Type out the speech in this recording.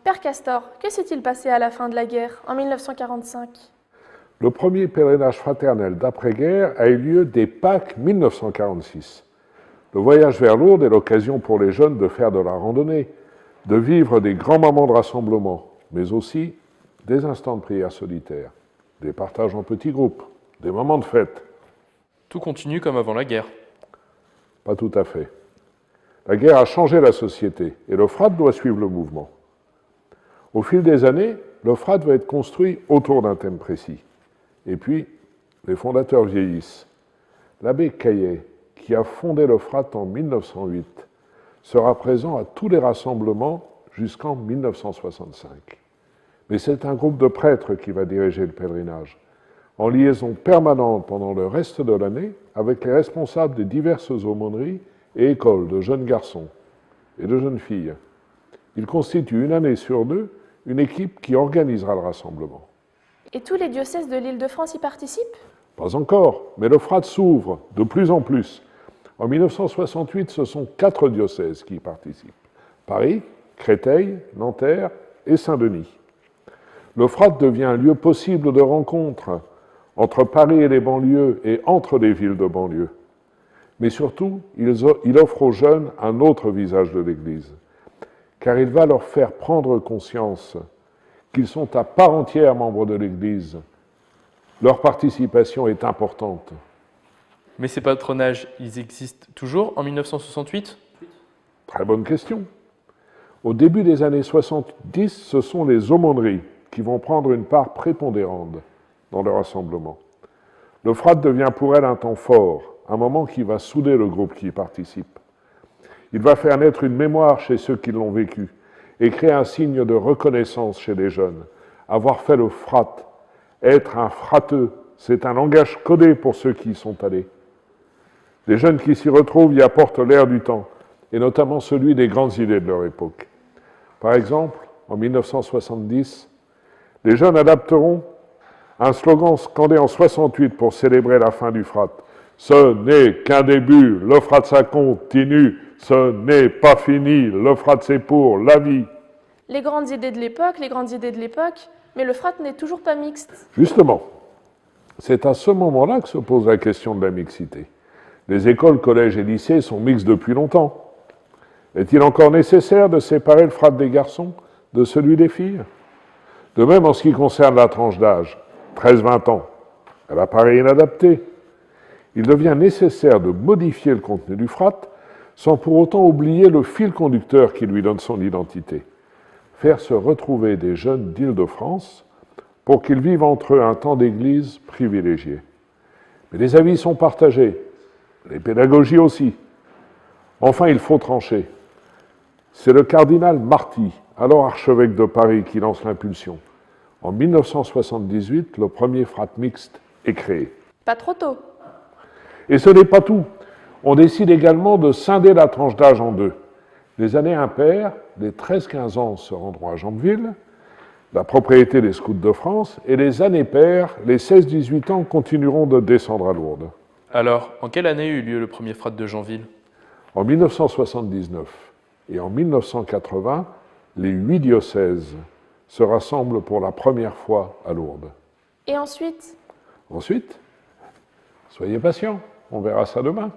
Père Castor, que s'est-il passé à la fin de la guerre, en 1945? Le premier pèlerinage fraternel d'après-guerre a eu lieu dès Pâques 1946. Le voyage vers Lourdes est l'occasion pour les jeunes de faire de la randonnée, de vivre des grands moments de rassemblement, mais aussi des instants de prière solitaire, des partages en petits groupes, des moments de fête. Tout continue comme avant la guerre. Pas tout à fait. La guerre a changé la société et l'Euphrate doit suivre le mouvement. Au fil des années, l'Euphrate va être construit autour d'un thème précis. Et puis, les fondateurs vieillissent. L'abbé Caillet, qui a fondé l'Euphrate en 1908, sera présent à tous les rassemblements jusqu'en 1965. Mais c'est un groupe de prêtres qui va diriger le pèlerinage, en liaison permanente pendant le reste de l'année avec les responsables des diverses aumôneries et écoles de jeunes garçons et de jeunes filles. Il constitue une année sur deux une équipe qui organisera le rassemblement. Et tous les diocèses de l'Île-de-France y participent? Pas encore, mais l'Euphrate s'ouvre de plus en plus. En 1968, ce sont 4 diocèses qui y participent. Paris, Créteil, Nanterre et Saint-Denis. L'Euphrate devient un lieu possible de rencontre entre Paris et les banlieues et entre les villes de banlieue. Mais surtout, il offre aux jeunes un autre visage de l'Église, car il va leur faire prendre conscience qu'ils sont à part entière membres de l'Église. Leur participation est importante. Mais ces patronages, ils existent toujours en 1968? Très bonne question. Au début des années 70, ce sont les aumôneries qui vont prendre une part prépondérante dans le rassemblement. L'Euphrate devient pour elle un temps fort, un moment qui va souder le groupe qui y participe. Il va faire naître une mémoire chez ceux qui l'ont vécu et créer un signe de reconnaissance chez les jeunes. Avoir fait l'Euphrate, être un frateux, c'est un langage codé pour ceux qui y sont allés. Les jeunes qui s'y retrouvent y apportent l'air du temps, et notamment celui des grandes idées de leur époque. Par exemple, en 1970, les jeunes adapteront un slogan scandé en 68 pour célébrer la fin du Frate. Ce n'est qu'un début, l'Euphrate ça continue, ce n'est pas fini, l'Euphrate c'est pour la vie. Les grandes idées de l'époque, mais l'Euphrate n'est toujours pas mixte. Justement, c'est à ce moment-là que se pose la question de la mixité. Les écoles, collèges et lycées sont mixtes depuis longtemps. Est-il encore nécessaire de séparer le Frate des garçons de celui des filles? De même en ce qui concerne la tranche d'âge, 13-20 ans, elle apparaît inadaptée. Il devient nécessaire de modifier le contenu du Frate sans pour autant oublier le fil conducteur qui lui donne son identité. Faire se retrouver des jeunes d'Île-de-France pour qu'ils vivent entre eux un temps d'église privilégié. Mais les avis sont partagés, les pédagogies aussi. Enfin, il faut trancher. C'est le cardinal Marty, alors archevêque de Paris, qui lance l'impulsion. En 1978, le premier Frate mixte est créé. Pas trop tôt. Et ce n'est pas tout. On décide également de scinder la tranche d'âge en deux. Les années impaires, les 13-15 ans se rendront à Jambeville, la propriété des scouts de France, et les années paires, les 16-18 ans, continueront de descendre à Lourdes. Alors, en quelle année eut lieu le premier Frate de Janville? En 1979 et en 1980, les 8 diocèses se rassemblent pour la première fois à Lourdes. Et ensuite? Ensuite, soyez patients, on verra ça demain.